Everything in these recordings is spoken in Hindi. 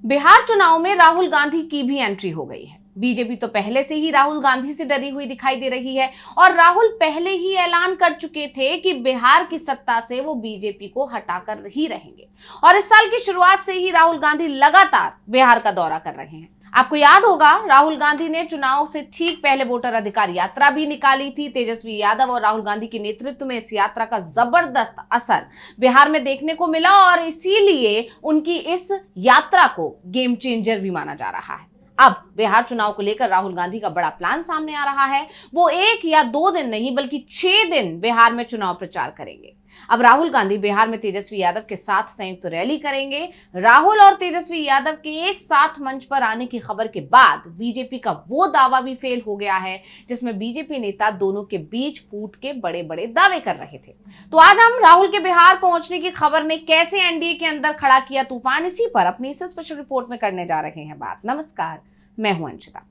बिहार चुनाव में राहुल गांधी की भी एंट्री हो गई है। बीजेपी तो पहले से ही राहुल गांधी से डरी हुई दिखाई दे रही है और राहुल पहले ही ऐलान कर चुके थे कि बिहार की सत्ता से वो बीजेपी को हटाकर ही रहेंगे। और इस साल की शुरुआत से ही राहुल गांधी लगातार बिहार का दौरा कर रहे हैं। आपको याद होगा, राहुल गांधी ने चुनाव से ठीक पहले वोटर अधिकार यात्रा भी निकाली थी। तेजस्वी यादव और राहुल गांधी के नेतृत्व में इस यात्रा का जबरदस्त असर बिहार में देखने को मिला और इसीलिए उनकी इस यात्रा को गेम चेंजर भी माना जा रहा है। अब बिहार चुनाव को लेकर राहुल गांधी का बड़ा प्लान सामने आ रहा है। वो 1 या 2 दिन नहीं बल्कि 6 दिन बिहार में चुनाव प्रचार करेंगे। अब राहुल गांधी बिहार में तेजस्वी यादव के साथ संयुक्त रैली करेंगे। राहुल और तेजस्वी यादव के एक साथ मंच पर आने की खबर के बाद बीजेपी का वो दावा भी फेल हो गया है जिसमें बीजेपी नेता दोनों के बीच फूट के बड़े बड़े दावे कर रहे थे। तो आज हम राहुल के बिहार पहुंचने की खबर ने कैसे एनडीए के अंदर खड़ा किया तूफान, इसी पर अपनी इस स्पेशल रिपोर्ट में करने जा रहे हैं बात। नमस्कार, मैं हूं अंशिता।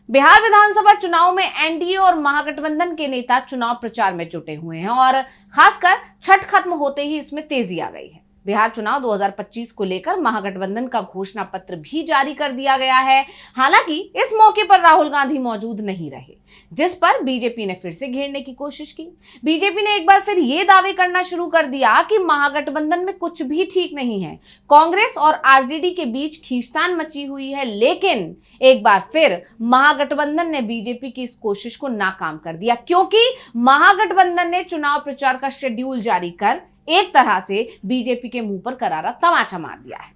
बिहार विधानसभा चुनाव में एनडीए और महागठबंधन के नेता चुनाव प्रचार में जुटे हुए हैं और खासकर छठ खत्म होते ही इसमें तेजी आ गई है। बिहार चुनाव 2025 को लेकर महागठबंधन का घोषणा पत्र भी जारी कर दिया गया है। हालांकि इस मौके पर राहुल गांधी मौजूद नहीं रहे, जिस पर बीजेपी ने फिर से घेरने की कोशिश की। बीजेपी ने एक बार फिर ये दावे करना शुरू कर दिया कि महागठबंधन में कुछ भी ठीक नहीं है, कांग्रेस और आरजेडी के बीच खींचतान मची हुई है। लेकिन एक बार फिर महागठबंधन ने बीजेपी की इस कोशिश को नाकाम कर दिया, क्योंकि महागठबंधन ने चुनाव प्रचार का शेड्यूल जारी कर एक तरह से बीजेपी के मुंह पर करारा तमाचा मार दिया है।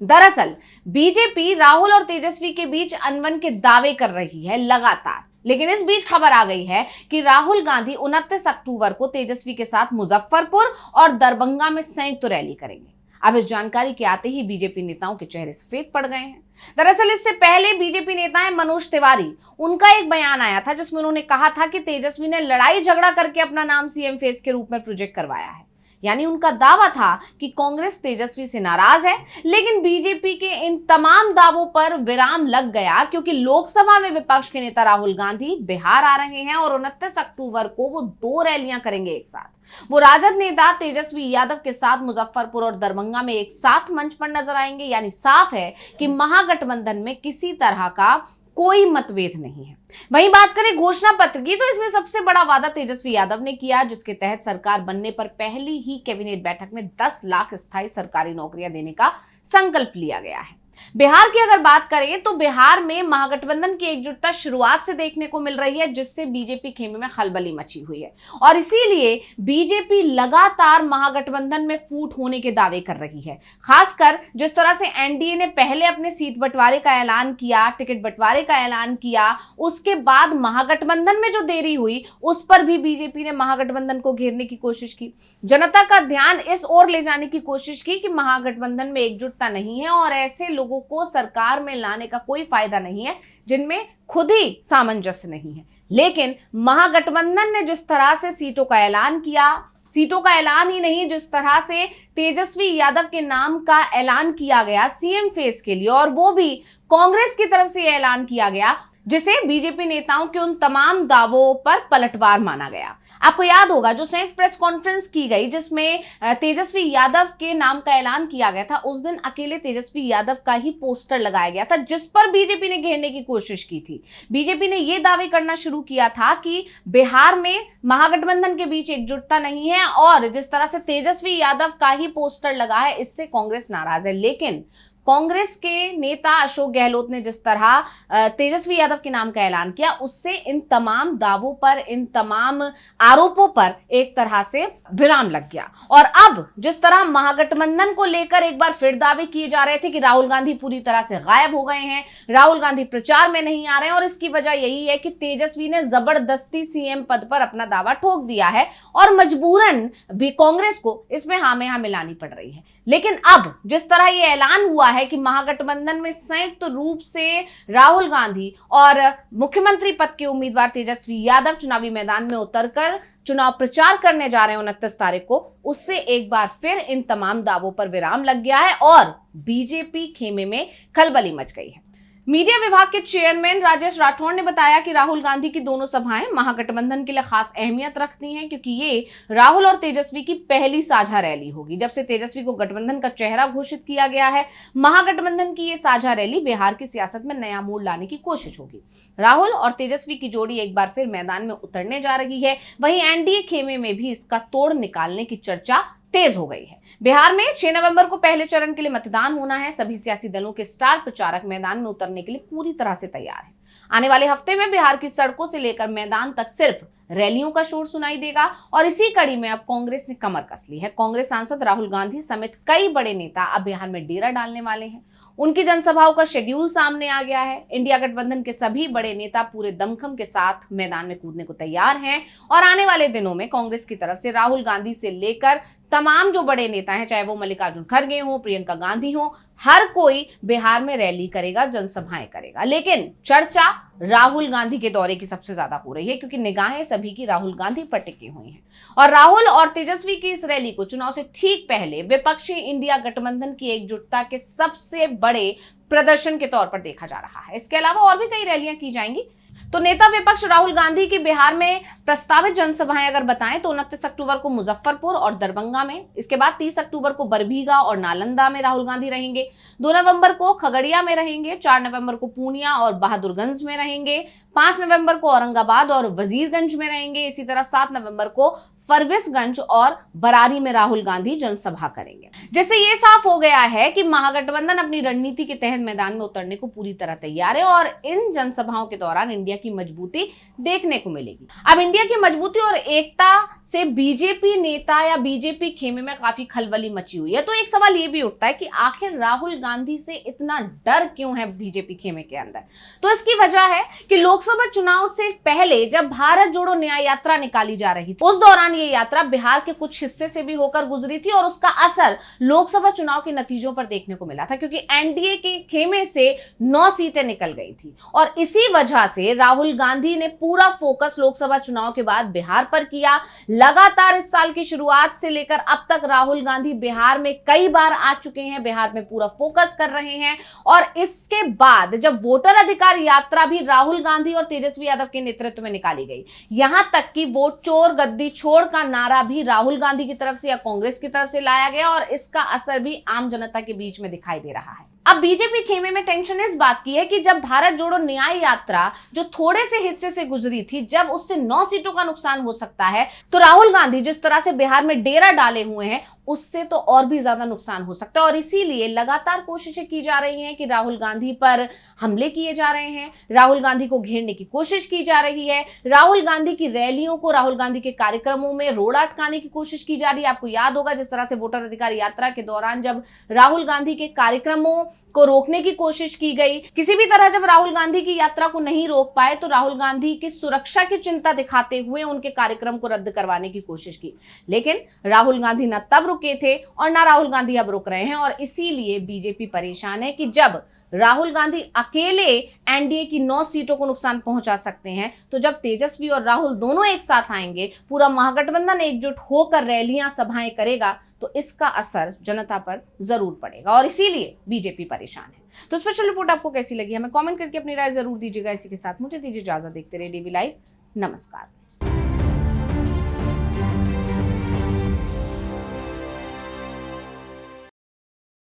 दरअसल बीजेपी राहुल और तेजस्वी के बीच अनबन के दावे कर रही है लगातार, लेकिन इस बीच खबर आ गई है कि राहुल गांधी 29 अक्टूबर को तेजस्वी के साथ मुजफ्फरपुर और दरभंगा में संयुक्त रैली करेंगे। अब इस जानकारी के आते ही बीजेपी नेताओं के चेहरे सफेद पड़ गए हैं। दरअसल इससे पहले बीजेपी नेता है मनोज तिवारी, उनका एक बयान आया था जिसमें उन्होंने कहा था कि तेजस्वी ने लड़ाई झगड़ा करके अपना नाम सीएम फेस के रूप में प्रोजेक्ट करवाया है। यानी उनका दावा था कि कांग्रेस तेजस्वी से नाराज है। लेकिन बीजेपी के इन तमाम दावों पर विराम लग गया, क्योंकि लोकसभा में विपक्ष के नेता राहुल गांधी बिहार आ रहे हैं और 29 अक्टूबर को वो 2 रैलियां करेंगे एक साथ। वो राजद नेता तेजस्वी यादव के साथ मुजफ्फरपुर और दरभंगा में एक साथ मंच पर नजर आएंगे। यानी साफ है कि महागठबंधन में किसी तरह का कोई मतभेद नहीं है। वहीं बात करें घोषणा पत्र की, तो इसमें सबसे बड़ा वादा तेजस्वी यादव ने किया, जिसके तहत सरकार बनने पर पहली ही कैबिनेट बैठक में 10 लाख स्थायी सरकारी नौकरियां देने का संकल्प लिया गया है। बिहार की अगर बात करें तो बिहार में महागठबंधन की एकजुटता शुरुआत से देखने को मिल रही है, जिससे बीजेपी खेमे में खलबली मची हुई है और इसीलिए बीजेपी लगातार महागठबंधन में फूट होने के दावे कर रही है। खासकर जिस तरह से एनडीए ने पहले अपने सीट बंटवारे का ऐलान किया, टिकट बंटवारे का ऐलान किया, उसके बाद महागठबंधन में जो देरी हुई उस पर भी बीजेपी ने महागठबंधन को घेरने की कोशिश की। जनता का ध्यान इस ओर ले जाने की कोशिश की कि महागठबंधन में एकजुटता नहीं है और ऐसे लोगों को सरकार में लाने का कोई फायदा नहीं है जिनमें खुद ही सामंजस्य नहीं है। लेकिन महागठबंधन ने जिस तरह से सीटों का ऐलान किया, सीटों का ऐलान ही नहीं, जिस तरह से तेजस्वी यादव के नाम का ऐलान किया गया सीएम फेस के लिए, और वो भी कांग्रेस की तरफ से ऐलान किया गया, जिसे बीजेपी नेताओं के उन तमाम दावों पर पलटवार माना गया। आपको याद होगा जो संयुक्त प्रेस कॉन्फ्रेंस की गई जिसमें तेजस्वी यादव के नाम का ऐलान किया गया था, उस दिन अकेले तेजस्वी यादव का ही पोस्टर लगाया गया था, जिस पर बीजेपी ने घेरने की कोशिश की थी। बीजेपी ने यह दावे करना शुरू किया था कि बिहार में महागठबंधन के बीच एकजुटता नहीं है और जिस तरह से तेजस्वी यादव का ही पोस्टर लगा है इससे कांग्रेस नाराज है। लेकिन कांग्रेस के नेता अशोक गहलोत ने जिस तरह तेजस्वी यादव के नाम का ऐलान किया, उससे इन तमाम दावों पर, इन तमाम आरोपों पर एक तरह से विराम लग गया। और अब जिस तरह महागठबंधन को लेकर एक बार फिर दावे किए जा रहे थे कि राहुल गांधी पूरी तरह से गायब हो गए हैं, राहुल गांधी प्रचार में नहीं आ रहे हैं, और इसकी वजह यही है कि तेजस्वी ने जबरदस्ती सीएम पद पर अपना दावा ठोक दिया है और मजबूरन भी कांग्रेस को इसमें हाँ में हाँ मिलानी पड़ रही है। लेकिन अब जिस तरह यह ऐलान हुआ है कि महागठबंधन में संयुक्त रूप से राहुल गांधी और मुख्यमंत्री पद के उम्मीदवार तेजस्वी यादव चुनावी मैदान में उतरकर चुनाव प्रचार करने जा रहे हैं 29 तारीख को, उससे एक बार फिर इन तमाम दावों पर विराम लग गया है और बीजेपी खेमे में खलबली मच गई है। मीडिया विभाग के चेयरमैन राजेश राठौड़ ने बताया कि राहुल गांधी की दोनों सभाएं महागठबंधन के लिए खास अहमियत रखती हैं, क्योंकि ये राहुल और तेजस्वी की पहली साझा रैली होगी जब से तेजस्वी को गठबंधन का चेहरा घोषित किया गया है। महागठबंधन की ये साझा रैली बिहार की सियासत में नया मोड़ लाने की कोशिश होगी। राहुल और तेजस्वी की जोड़ी एक बार फिर मैदान में उतरने जा रही है। वहीं एनडीए खेमे में भी इसका तोड़ निकालने की चर्चा तेज हो गई है। बिहार में 6 नवंबर को पहले चरण के लिए मतदान होना है। सभी सियासी दलों के स्टार प्रचारक मैदान में उतरने के लिए पूरी तरह से तैयार हैं। आने वाले हफ्ते में बिहार की सड़कों से लेकर मैदान तक सिर्फ रैलियों का शोर सुनाई देगा और इसी कड़ी में अब कांग्रेस ने कमर कस ली है। कांग्रेस सांसद राहुल गांधी समेत कई बड़े नेता अब बिहार में डेरा डालने वाले हैं। उनकी जनसभाओं का शेड्यूल सामने आ गया है। इंडिया गठबंधन के सभी बड़े नेता पूरे दमखम के साथ मैदान में कूदने को तैयार हैं और आने वाले दिनों में कांग्रेस की तरफ से राहुल गांधी से लेकर तमाम जो बड़े नेता हैं, चाहे वो मल्लिकार्जुन खड़गे हो, प्रियंका गांधी हो, हर कोई बिहार में रैली करेगा, जनसभाएं करेगा। लेकिन चर्चा राहुल गांधी के दौरे की सबसे ज्यादा हो रही है, क्योंकि निगाहें सभी की राहुल गांधी पर टिकी हुई हैं और राहुल और तेजस्वी की इस रैली को चुनाव से ठीक पहले विपक्षी इंडिया गठबंधन की एकजुटता के सबसे बड़े प्रदर्शन के तौर पर देखा जा रहा है। इसके अलावा और भी कई रैलियां की जाएंगी। तो नेता विपक्ष राहुल गांधी की बिहार में प्रस्तावित जनसभाएं अगर बताएं तो 29 अक्टूबर को मुजफ्फरपुर और दरभंगा में, इसके बाद 30 अक्टूबर को बरबीघा और नालंदा में राहुल गांधी रहेंगे, 2 नवंबर को खगड़िया में रहेंगे, 4 नवंबर को पूर्णिया और बहादुरगंज में रहेंगे, 5 नवंबर को औरंगाबाद और वजीरगंज में रहेंगे, इसी तरह 7 नवंबर को फरविसगंज और बरारी में राहुल गांधी जनसभा करेंगे। जिससे ये साफ हो गया है कि महागठबंधन अपनी रणनीति के तहत मैदान में उतरने को पूरी तरह तैयार है और इन जनसभाओं के दौरान इंडिया की मजबूती देखने को मिलेगी। अब इंडिया की मजबूती और एकता से बीजेपी नेता या बीजेपी खेमे में काफी खलबली मची हुई है। तो एक सवाल ये भी उठता है कि आखिर राहुल गांधी से इतना डर क्यों है बीजेपी खेमे के अंदर? तो इसकी वजह है कि लोकसभा चुनाव से पहले जब भारत जोड़ो न्याय यात्रा निकाली जा रही थी, उस दौरान ये यात्रा बिहार के कुछ हिस्से से भी होकर गुजरी थी और उसका असर लोकसभा चुनाव के नतीजों पर देखने को मिला था, क्योंकि एनडीए के खेमे से 9 सीटें निकल गई थी और इसी वजह से राहुल गांधी ने पूरा फोकस लोकसभा चुनाव के बाद बिहार पर किया। लगातार इस साल की शुरुआत से लेकर अब तक राहुल गांधी बिहार में कई बार आ चुके हैं, बिहार में पूरा फोकस कर रहे हैं और इसके बाद जब वोटर अधिकार यात्रा भी राहुल गांधी और तेजस्वी यादव के नेतृत्व में निकाली गई, यहां तक कि वोट चोर गद्दी छोड़ का नारा भी राहुल गांधी की तरफ से या कांग्रेस की तरफ से लाया गया और इसका असर भी आम जनता के बीच में दिखाई दे रहा है। अब बीजेपी खेमे में टेंशन इस बात की है कि जब भारत जोड़ो न्याय यात्रा जो थोड़े से हिस्से से गुजरी थी, जब उससे 9 सीटों का नुकसान हो सकता है, तो राहुल गांधी जिस तरह से बिहार में डेरा डाले हुए हैं उससे तो और भी ज्यादा नुकसान हो सकता है और इसीलिए लगातार कोशिशें की जा रही हैं कि राहुल गांधी पर हमले किए जा रहे हैं, राहुल गांधी को घेरने की कोशिश की जा रही है, राहुल गांधी की रैलियों को, राहुल गांधी के कार्यक्रमों में रोड़ा अटकाने की कोशिश की जा रही है। आपको याद होगा जिस तरह से वोटर अधिकार यात्रा के दौरान जब राहुल गांधी के कार्यक्रमों को रोकने की कोशिश की गई, किसी भी तरह जब राहुल गांधी की यात्रा को नहीं रोक पाए तो राहुल गांधी की सुरक्षा की चिंता दिखाते हुए उनके कार्यक्रम को रद्द करवाने की कोशिश की। लेकिन राहुल गांधी न तब रुके थे और ना राहुल गांधी अब रुक रहे हैं और इसीलिए बीजेपी परेशान है कि जब राहुल गांधी अकेले एनडीए की 9 सीटों को नुकसान पहुंचा सकते हैं, तो जब तेजस्वी और राहुल दोनों एक साथ आएंगे, पूरा महागठबंधन एकजुट होकर रैलियां सभाएं करेगा, तो इसका असर जनता पर जरूर पड़ेगा और इसीलिए बीजेपी परेशान है। तो स्पेशल रिपोर्ट आपको कैसी लगी हमें कमेंट करके अपनी राय जरूर दीजिएगा। इसी के साथ मुझे दीजिए इजाजत। देखते रहिए डीवी लाइव। नमस्कार।